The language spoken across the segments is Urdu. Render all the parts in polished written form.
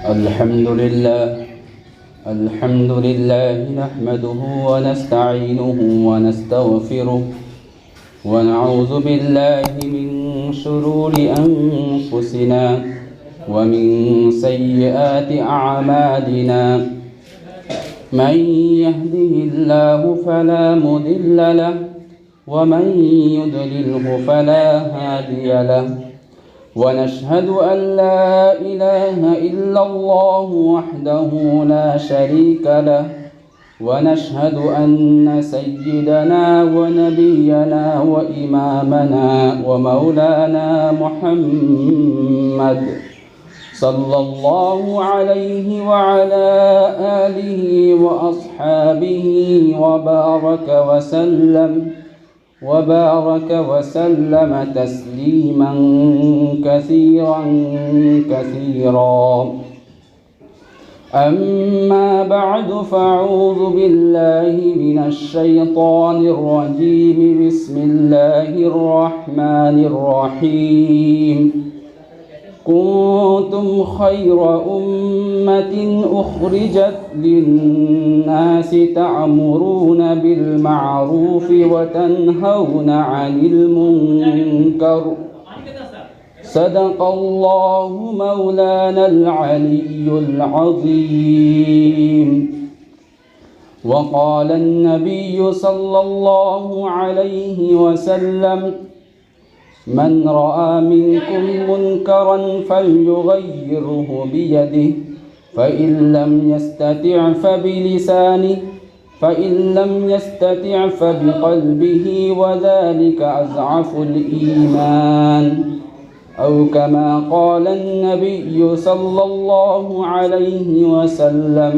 الحمد لله نحمده ونستعينه ونستغفره ونعوذ بالله من شرور أنفسنا ومن سيئات أعمالنا من يهده الله فلا مضل له ومن يضلله فلا هادي له ونشهد أن لا إله إلا الله وحده لا شريك له ونشهد أن سيدنا ونبينا وإمامنا ومولانا محمد صلى الله عليه وعلى آله وأصحابه وبارك وسلم تسليما كثيرا كثيرا. أما بعد فأعوذ بالله من الشيطان الرجيم. بسم الله الرحمن الرحيم. كنتم خير أمة أخرجت للناس تأمرون بالمعروف وتنهون عن المنكر. صدق الله مولانا العلي العظيم. وقال النبي صلى الله عليه وسلم: من رأى منكم منكرا فليغيره بيده فإن لم يستطع فبلسانه فإن لم يستطع فبقلبه وذلك أضعف الإيمان أو كما قال النبي صلی اللہ علیہ وسلم.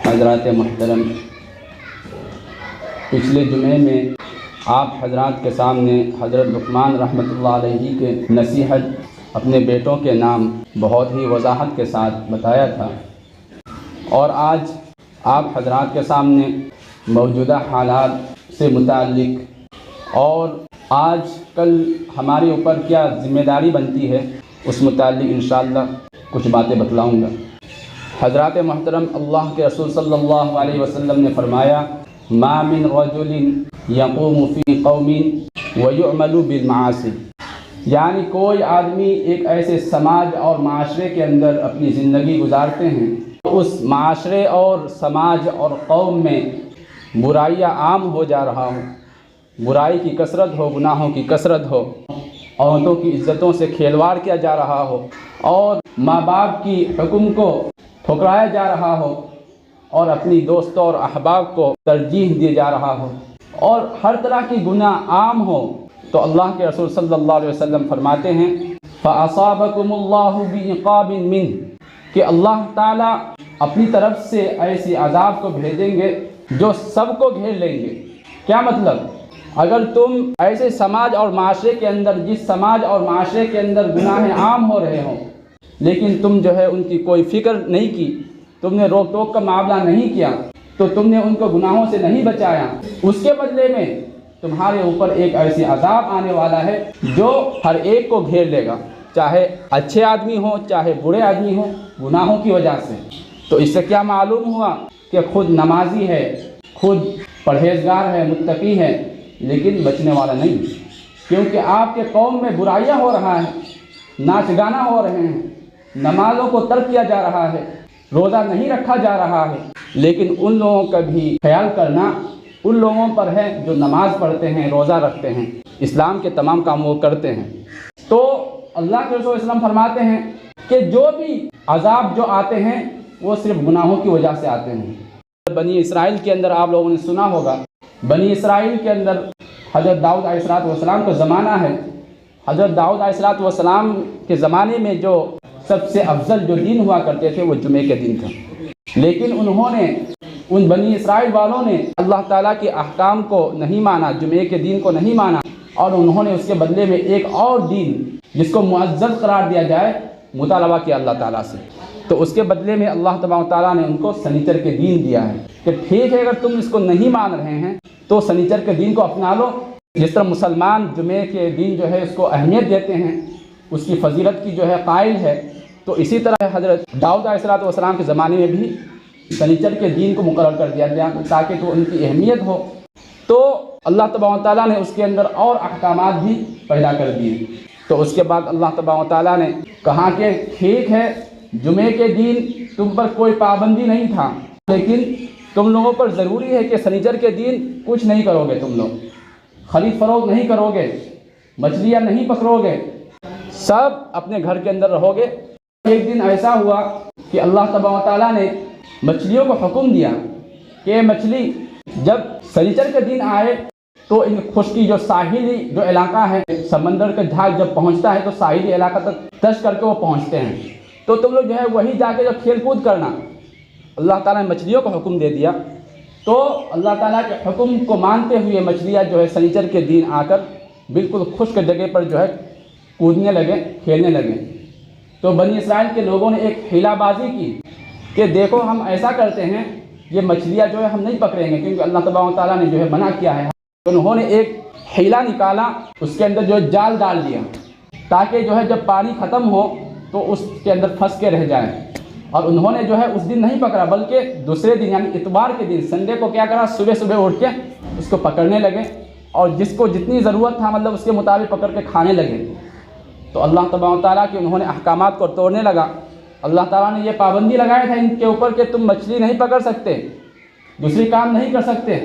حضرات محترم، پچھلے جمعے میں آپ حضرات کے سامنے حضرت لقمان رحمۃ اللہ علیہ کے نصیحت اپنے بیٹوں کے نام بہت ہی وضاحت کے ساتھ بتایا تھا، اور آج آپ حضرات کے سامنے موجودہ حالات سے متعلق اور آج کل ہمارے اوپر کیا ذمہ داری بنتی ہے اس متعلق انشاءاللہ کچھ باتیں بتلاؤں گا. حضرات محترم، اللہ کے رسول صلی اللہ علیہ وسلم نے فرمایا: ما من رجل یقوم فی قوم ویعمل بالمعاصی. یعنی کوئی آدمی ایک ایسے سماج اور معاشرے کے اندر اپنی زندگی گزارتے ہیں، اس معاشرے اور سماج اور قوم میں برائیاں عام ہو جا رہا ہو، برائی کی کثرت ہو، گناہوں کی کثرت ہو، عورتوں کی عزتوں سے کھیلواڑ کیا جا رہا ہو، اور ماں باپ کی حکم کو ٹھکرایا جا رہا ہو، اور اپنی دوستوں اور احباب کو ترجیح دی جا رہا ہو، اور ہر طرح کی گناہ عام ہو، تو اللہ کے رسول صلی اللہ علیہ وسلم فرماتے ہیں: فَأَصَابَكُمُ اللَّهُ بِعِقَابٍ مِّنْهُ، کہ اللہ تعالیٰ اپنی طرف سے ایسی عذاب کو بھیجیں گے جو سب کو گھیر لیں گے. کیا مطلب؟ اگر تم ایسے سماج اور معاشرے کے اندر، جس سماج اور معاشرے کے اندر گناہ عام ہو رہے ہوں، لیکن تم جو ہے ان کی کوئی فکر نہیں کی، تم نے روک ٹوک کا معاملہ نہیں کیا، تو تم نے ان کو گناہوں سے نہیں بچایا، اس کے بدلے میں تمہارے اوپر ایک ایسی عذاب آنے والا ہے جو ہر ایک کو گھیر لے گا، چاہے اچھے آدمی ہوں چاہے برے آدمی ہوں، گناہوں کی وجہ سے. تو اس سے کیا معلوم ہوا کہ خود نمازی ہے، خود پرہیزگار ہے، متقی ہے، لیکن بچنے والا نہیں، کیونکہ آپ کے قوم میں برائیاں ہو رہا ہے، ناچ گانا ہو رہے ہیں، نمازوں کو ترک کیا جا رہا ہے، روزہ نہیں رکھا جا رہا ہے. لیکن ان لوگوں کا بھی خیال کرنا ان لوگوں پر ہے جو نماز پڑھتے ہیں، روزہ رکھتے ہیں، اسلام کے تمام کام وہ کرتے ہیں. تو اللہ کے رسول وسلم فرماتے ہیں کہ جو بھی عذاب جو آتے ہیں وہ صرف گناہوں کی وجہ سے آتے ہیں. بنی اسرائیل کے اندر آپ لوگوں نے سنا ہوگا، بنی اسرائیل کے اندر حضرت داؤد علیہ السلام کا زمانہ ہے. حضرت داؤد علیہ السلام کے زمانے میں جو سب سے افضل جو دین ہوا کرتے تھے وہ جمعے کے دن تھا، لیکن انہوں نے، ان بنی اسرائیل والوں نے اللہ تعالیٰ کے احکام کو نہیں مانا، جمعے کے دین کو نہیں مانا، اور انہوں نے اس کے بدلے میں ایک اور دین جس کو معزز قرار دیا جائے مطالبہ کیا اللہ تعالیٰ سے. تو اس کے بدلے میں اللہ تبارک و تعالیٰ نے ان کو سنیچر کے دین دیا ہے کہ ٹھیک ہے، اگر تم اس کو نہیں مان رہے ہیں تو سنیچر کے دین کو اپنا لو. جس طرح مسلمان جمعے کے دن جو ہے اس کو اہمیت دیتے ہیں، اس کی فضیلت کی جو ہے قائل ہے، تو اسی طرح حضرت داؤد علیہ السلام کے زمانے میں بھی سنیچر کے دین کو مقرر کر دیا گیا تاکہ تو ان کی اہمیت ہو، تو اللہ تبارک و تعالیٰ نے اس کے اندر اور احکامات بھی پیدا کر دیے۔ تو اس کے بعد اللہ تبارک و تعالیٰ نے کہا کہ ٹھیک ہے، جمعے کے دن تم پر کوئی پابندی نہیں تھا، لیکن تم لوگوں پر ضروری ہے کہ سنیچر کے دن کچھ نہیں کرو گے، تم لوگ خرید فروخت نہیں کرو گے، مچھلیاں نہیں پکڑو گے، سب اپنے گھر کے اندر رہو گے۔ ایک دن ایسا ہوا کہ اللہ تبارک و تعالیٰ نے مچھلیوں کو حکم دیا کہ مچھلی جب سنیچر کے دن آئے تو ان خشکی جو ساحلی جو علاقہ ہے، سمندر کا جہاز جب پہنچتا ہے تو ساحلی علاقہ تک ٹچ کر کے وہ پہنچتے ہیں، تو تم لوگ جو ہے وہی جا کے جو کھیل کود کرنا۔ اللہ تعالیٰ نے مچھلیوں کو حکم دے دیا، تو اللہ تعالیٰ کے حکم کو مانتے ہوئے مچھلیاں جو ہے سنیچر کے دن آ کر بالکل خشک جگہ پر جو ہے کودنے لگے، کھیلنے لگے۔ تو بنی اسرائیل کے لوگوں نے ایک حیلہ بازی کی کہ دیکھو ہم ایسا کرتے ہیں، یہ مچھلیاں جو ہے ہم نہیں پکڑیں گے کیونکہ اللہ تبارک و تعالیٰ نے جو ہے منع کیا ہے۔ انہوں نے ایک حیلہ نکالا، اس کے اندر جو ہے جال ڈال دیا تاکہ جو ہے جب پانی ختم ہو تو اس کے اندر پھنس کے رہ جائیں۔ اور انہوں نے جو ہے اس دن نہیں پکڑا بلکہ دوسرے دن یعنی اتوار کے دن سنڈے کو کیا کرا، صبح صبح اٹھ کے اس کو پکڑنے لگے اور جس کو جتنی ضرورت تھا مطلب اس کے مطابق پکڑ کے کھانے لگے۔ تو اللہ تبارک و تعالیٰ کے انہوں نے احکامات کو توڑنے لگا۔ اللہ تعالیٰ نے یہ پابندی لگایا تھا ان کے اوپر کہ تم مچھلی نہیں پکڑ سکتے، دوسری کام نہیں کر سکتے،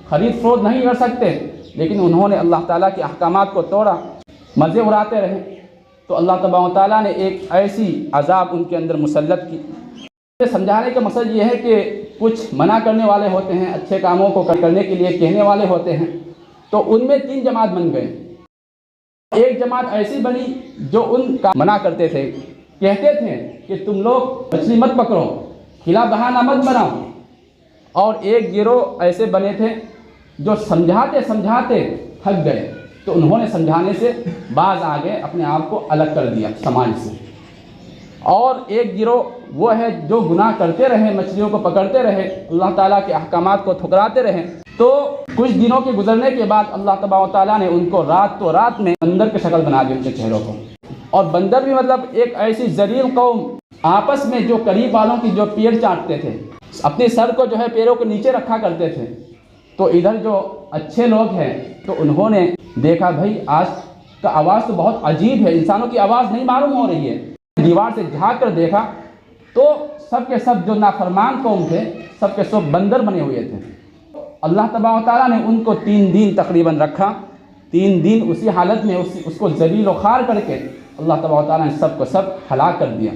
خرید فروخت نہیں کر سکتے، لیکن انہوں نے اللہ تعالیٰ کے احکامات کو توڑا، مزے اڑاتے رہے۔ تو اللہ تبارک و تعالیٰ نے ایک ایسی عذاب ان کے اندر مسلط کی۔ سمجھانے کا مقصد یہ ہے کہ کچھ منع کرنے والے ہوتے ہیں، اچھے کاموں کو کرنے کے لیے کہنے والے ہوتے ہیں، تو ان میں 3 جماعت بن گئے۔ ایک جماعت ایسی بنی جو ان کا منع کرتے تھے، کہتے تھے کہ تم لوگ مچھلی مت پکڑو، کھلا بہانہ مت بناؤ۔ اور ایک گروہ ایسے بنے تھے جو سمجھاتے سمجھاتے تھک گئے، تو انہوں نے سمجھانے سے باز آ گئے، اپنے آپ کو الگ کر دیا سماج سے۔ اور ایک گروہ وہ ہے جو گناہ کرتے رہے، مچھلیوں کو پکڑتے رہے، اللہ تعالیٰ کے احکامات کو ٹھکراتے رہے۔ تو کچھ دنوں کے گزرنے کے بعد اللہ تبارک و تعالیٰ نے ان کو رات میں بندر کی شکل بنا دی، ان کے چہروں کو۔ اور بندر بھی مطلب ایک ایسی ذلیل قوم، آپس میں جو قریب والوں کی جو پیر چاٹتے تھے، اپنے سر کو جو ہے پیروں کے نیچے رکھا کرتے تھے۔ تو ادھر جو اچھے لوگ ہیں تو انہوں نے دیکھا بھائی آج کا آواز تو بہت عجیب ہے، انسانوں کی آواز نہیں معلوم ہو رہی ہے۔ دیوار سے جھانک کر دیکھا تو سب کے سب جو نافرمان قوم تھے، سب کے سب بندر بنے ہوئے تھے۔ اللہ تبارک و تعالیٰ نے ان کو 3 دن تقریباً رکھا، 3 دن اسی حالت میں اس کو ذلیل و خوار کر کے اللہ تبارک و تعالیٰ نے سب کو سب ہلاک کر دیا۔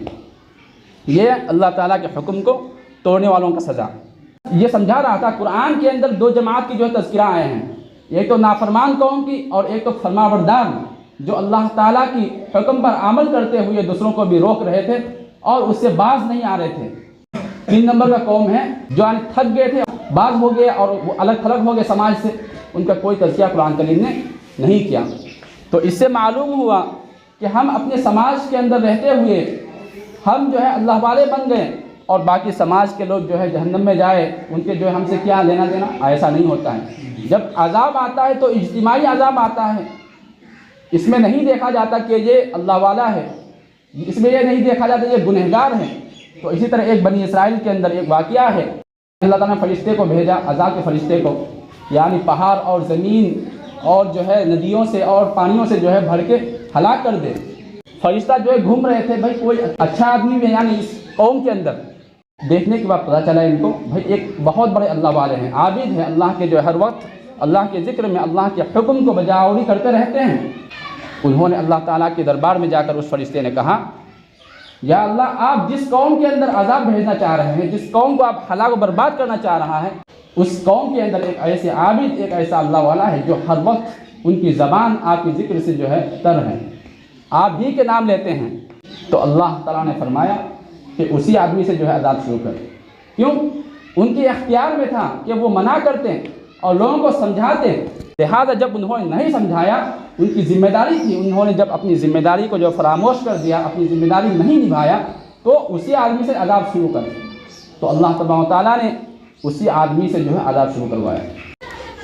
یہ اللہ تعالیٰ کے حکم کو توڑنے والوں کا سزا۔ یہ سمجھا رہا تھا قرآن کے اندر 2 جماعت کی جو ہے تذکرہ آئے ہیں، ایک تو نافرمان قوم کی اور ایک تو فرمانبردار جو اللہ تعالیٰ کی حکم پر عمل کرتے ہوئے دوسروں کو بھی روک رہے تھے اور اس سے باز نہیں آ رہے تھے۔ 3 نمبر کا قوم ہے جو تھک گئے تھے، باز ہو گئے اور وہ الگ تھلگ ہو گئے سماج سے، ان کا کوئی تذکیہ قرآن کریم نے نہیں کیا۔ تو اس سے معلوم ہوا کہ ہم اپنے سماج کے اندر رہتے ہوئے ہم جو ہے اللہ والے بن گئے اور باقی سماج کے لوگ جو ہے جہنم میں جائے، ان کے جو ہے ہم سے کیا لینا دینا، ایسا نہیں ہوتا ہے۔ جب عذاب آتا ہے تو اجتماعی عذاب آتا ہے، اس میں نہیں دیکھا جاتا کہ یہ اللہ والا ہے، اس میں یہ نہیں دیکھا جاتا یہ گنہگار ہے۔ تو اسی طرح ایک بنی اسرائیل کے اندر ایک واقعہ ہے، اللہ تعالیٰ نے فرشتے کو بھیجا، عذاب کے فرشتے کو، یعنی پہاڑ اور زمین اور جو ہے ندیوں سے اور پانیوں سے جو ہے بھر کے ہلاک کر دے۔ فرشتہ جو ہے گھوم رہے تھے، بھائی کوئی اچھا آدمی میں یعنی اس قوم کے اندر دیکھنے کے بعد پتہ چلا ان کو بھائی ایک بہت بڑے اللہ والے ہیں، عابد ہیں، اللہ کے جو ہے ہر وقت اللہ کے ذکر میں اللہ کے حکم کو بجاوری کرتے رہتے ہیں۔ انہوں نے اللہ تعالیٰ کے دربار میں جا کر اس فرشتے نے کہا، یا اللہ آپ جس قوم کے اندر عذاب بھیجنا چاہ رہے ہیں، جس قوم کو آپ ہلاک و برباد کرنا چاہ رہا ہے، اس قوم کے اندر ایک ایسے عابد، ایک ایسا اللہ والا ہے جو ہر وقت ان کی زبان آپ کے ذکر سے جو ہے تر ہے، آپ ہی کے نام لیتے ہیں۔ تو اللہ تعالیٰ نے فرمایا کہ اسی آدمی سے جو ہے عذاب شروع کر۔ کیوں؟ ان کے اختیار میں تھا کہ وہ منع کرتے اور لوگوں کو سمجھاتے، لہٰذا جب انہوں نے نہیں سمجھایا، ان کی ذمہ داری تھی، انہوں نے جب اپنی ذمہ داری کو جو فراموش کر دیا، اپنی ذمہ داری نہیں نبھایا، تو اسی آدمی سے عذاب شروع کر۔ تو اللہ تبارک و تعالیٰ نے اسی آدمی سے جو ہے عذاب شروع کروایا۔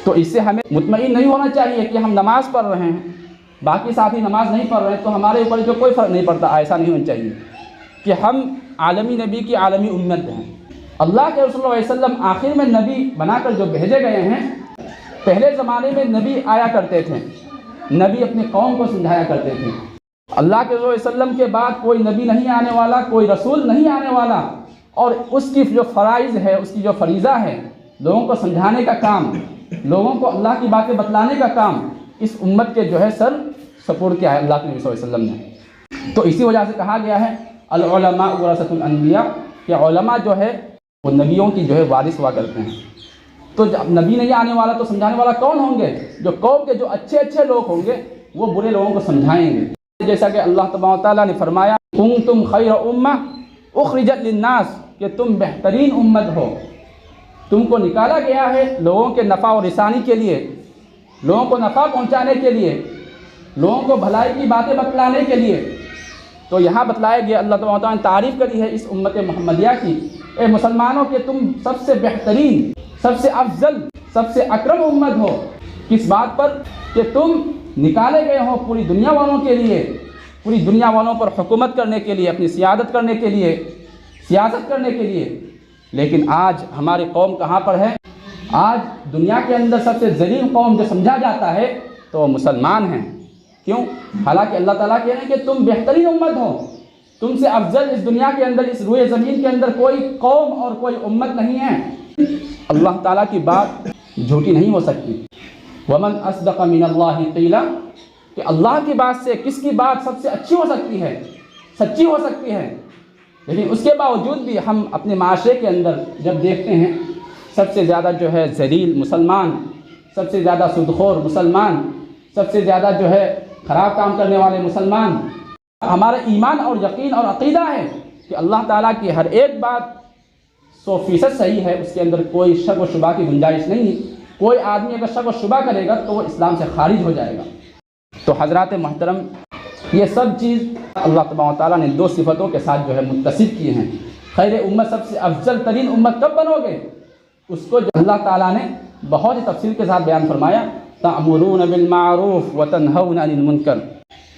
تو اس سے ہمیں مطمئن نہیں ہونا چاہیے کہ ہم نماز پڑھ رہے ہیں، باقی ساتھی نماز نہیں پڑھ رہے ہیں تو ہمارے اوپر جو کوئی فرق نہیں پڑتا، ایسا نہیں ہونا چاہیے۔ کہ ہم عالمی نبی کی عالمی امت ہیں۔ اللہ کے رسول صلی اللہ علیہ وسلم آخر میں نبی بنا کر جو بھیجے گئے ہیں، پہلے زمانے میں نبی آیا کرتے تھے، نبی اپنی قوم کو سمجھایا کرتے تھے۔ اللہ کے رسول صلی اللہ علیہ وسلم کے بعد کوئی نبی نہیں آنے والا، کوئی رسول نہیں آنے والا، اور اس کی جو فرائض ہے، اس کی جو فریضہ ہے، لوگوں کو سمجھانے کا کام، لوگوں کو اللہ کی باتیں بتلانے کا کام اس امت کے جو ہے سر سپورٹ کیا ہے اللہ کے نبی صلی اللہ علیہ وسلم نے۔ تو اسی وجہ سے کہا گیا ہے العلماء ورثۃ الانبیاء، کہ علماء جو ہے وہ نبیوں کی جو ہے وارث ہوا کرتے ہیں۔ تو جب نبی نہیں آنے والا تو سمجھانے والا کون ہوں گے؟ جو قوم کے جو اچھے لوگ ہوں گے وہ برے لوگوں کو سمجھائیں گے۔ جیسا کہ اللہ تبارک و تعالیٰ نے فرمایا کنتم خیر امہ اخرجت للناس، کہ تم بہترین امت ہو، تم کو نکالا گیا ہے لوگوں کے نفع و رسانی کے لیے، لوگوں کو نفع پہنچانے کے لیے، لوگوں کو بھلائی کی باتیں بتلانے کے لیے۔ تو یہاں بتلایا گیا، اللہ تبارک و تعالیٰ نے تعریف کری ہے اس امت محمدیہ کی، اے مسلمانوں کہ تم سب سے بہترین، سب سے افضل، سب سے اکرم امت ہو۔ کس بات پر؟ کہ تم نکالے گئے ہو پوری دنیا والوں کے لیے، پوری دنیا والوں پر حکومت کرنے کے لیے، اپنی سیادت کرنے کے لیے، سیاست کرنے کے لیے۔ لیکن آج ہماری قوم کہاں پر ہے؟ آج دنیا کے اندر سب سے ذلیل قوم جو سمجھا جاتا ہے تو وہ مسلمان ہیں۔ کیوں؟ حالانکہ اللہ تعالیٰ کہہ رہے ہیں کہ تم بہترین امت ہو، تم سے افضل اس دنیا کے اندر، اس روئے زمین کے اندر کوئی قوم اور کوئی امت نہیں ہے۔ اللہ تعالیٰ کی بات جھوٹی نہیں ہو سکتی۔ ومن اصدق من اللہ قیلا، کہ اللہ کی بات سے کس کی بات سب سے اچھی ہو سکتی ہے، سچی ہو سکتی ہے۔ لیکن اس کے باوجود بھی ہم اپنے معاشرے کے اندر جب دیکھتے ہیں سب سے زیادہ جو ہے ذلیل مسلمان، سب سے زیادہ سودخور مسلمان، سب سے زیادہ جو ہے خراب کام کرنے والے مسلمان، ہمارا ایمان اور یقین اور عقیدہ ہے کہ اللہ تعالیٰ کی ہر ایک بات 100% صحیح ہے، اس کے اندر کوئی شک و شبہ کی گنجائش نہیں ہے۔ کوئی آدمی اگر شک و شبہ کرے گا تو وہ اسلام سے خارج ہو جائے گا۔ تو حضرات محترم، یہ سب چیز اللہ تبارک و تعالیٰ نے دو صفتوں کے ساتھ جو ہے متصف کیے ہیں۔ خیر امت، سب سے افضل ترین امت کب بنو گے؟ اس کو جو اللہ تعالیٰ نے بہت ہی تفصیل کے ساتھ بیان فرمایا، تأمرون بالمعروف وتنہون عن المنکر،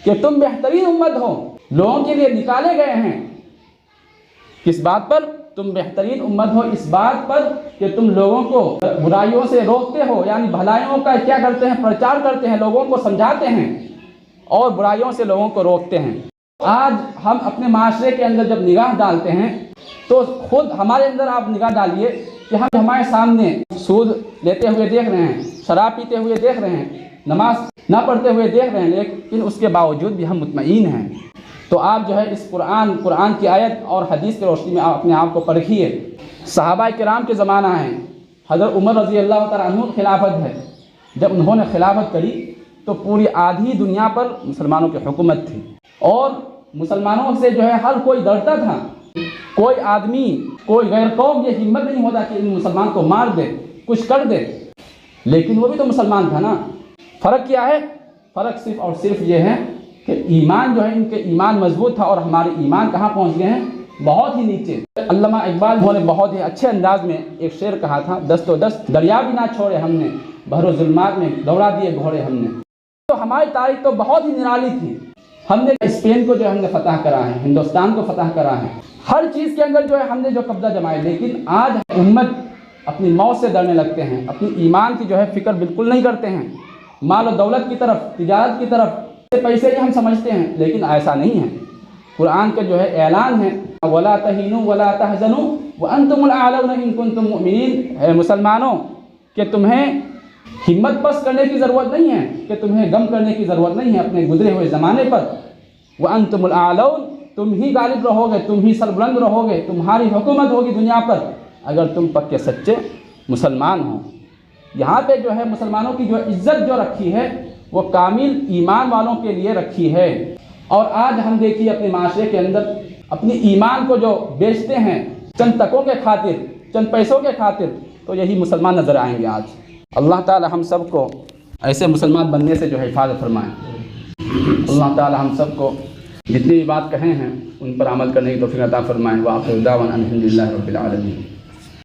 کہ تم بہترین امت ہو، لوگوں کے لیے نکالے گئے ہیں۔ کس بات پر؟ تم بہترین امت ہو اس بات پر کہ تم لوگوں کو برائیوں سے روکتے ہو، یعنی بھلائیوں کا کیا کرتے ہیں؟ پرچار کرتے ہیں، لوگوں کو سمجھاتے ہیں اور برائیوں سے لوگوں کو روکتے ہیں۔ آج ہم اپنے معاشرے کے اندر جب نگاہ ڈالتے ہیں تو خود ہمارے اندر آپ نگاہ ڈالیے کہ ہم ہمارے سامنے سود لیتے ہوئے دیکھ رہے ہیں، شراب پیتے ہوئے دیکھ رہے ہیں، نماز نہ پڑھتے ہوئے دیکھ رہے ہیں، لیکن اس کے باوجود بھی ہم مطمئن ہیں۔ تو آپ جو ہے اس قرآن کی آیت اور حدیث کی روشنی میں آپ اپنے آپ کو پرکھیے۔ صحابہ کرام کے زمانہ ہیں، حضرت عمر رضی اللہ تعالیٰ عنہ خلافت ہے، جب انہوں نے خلافت کری تو پوری آدھی دنیا پر مسلمانوں کی حکومت تھی، اور مسلمانوں سے جو ہے ہر کوئی ڈرتا تھا۔ کوئی آدمی، کوئی غیر قوم یہ ہمت نہیں ہوتا کہ ان مسلمان کو مار دے، کچھ کر دے، لیکن وہ بھی تو مسلمان تھا نا۔ فرق کیا ہے؟ فرق صرف اور صرف یہ ہے کہ ایمان جو ہے، ان کے ایمان مضبوط تھا، اور ہمارے ایمان کہاں پہنچ گئے ہیں؟ بہت ہی نیچے۔ علامہ اقبال نے بہت ہی اچھے انداز میں ایک شعر کہا تھا، دست و دست دریا بھی نہ چھوڑے ہم نے، بحر و ظلمات میں دوڑا دیے گھوڑے ہم نے۔ تو ہماری تاریخ تو بہت ہی نرالی تھی۔ ہم نے اسپین کو جو ہم نے فتح کرا ہے، ہندوستان کو فتح کرا ہے، ہر چیز کے اندر جو ہے ہم نے جو قبضہ جمایا، لیکن آج امت اپنی موت سے ڈرنے لگتے ہیں، اپنی ایمان کی جو ہے فکر بالکل نہیں کرتے ہیں، مال و دولت کی طرف، تجارت کی طرف، پیسے ہی ہم سمجھتے ہیں، لیکن ایسا نہیں ہے۔ قرآن کا جو ہے اعلان ہے، وَلَا تَهِنُوا وَلَا تَحْزَنُوا وَأَنْتُمُ الْأَعْلَوْنَ إِن كُنتُم مُؤْمِنِينَ، اے مسلمانوں کہ تمہیں ہمت پست کرنے کی ضرورت نہیں ہے، کہ تمہیں غم کرنے کی ضرورت نہیں ہے اپنے گزرے ہوئے زمانے پر۔ وَأَنْتُمُ الْأَعْلَوْنَ، تم ہی غالب رہو گے، تم ہی سربلند رہو گے، تمہاری حکومت ہوگی دنیا پر اگر تم پکے سچے مسلمان ہوں۔ یہاں پہ جو ہے مسلمانوں کی جو عزت جو رکھی ہے وہ کامل ایمان والوں کے لیے رکھی ہے، اور آج ہم دیکھیے اپنے معاشرے کے اندر اپنی ایمان کو جو بیچتے ہیں چند تکوں کے خاطر، چند پیسوں کے خاطر، تو یہی مسلمان نظر آئیں گے آج۔ اللہ تعالی ہم سب کو ایسے مسلمان بننے سے جو ہے حفاظت فرمائیں۔ اللہ تعالی ہم سب کو جتنی بھی بات کہیں ہیں ان پر عمل کرنے کی توفیق عطا فرمائیں۔ وآخر دعوانا الحمد للہ رب العالمین۔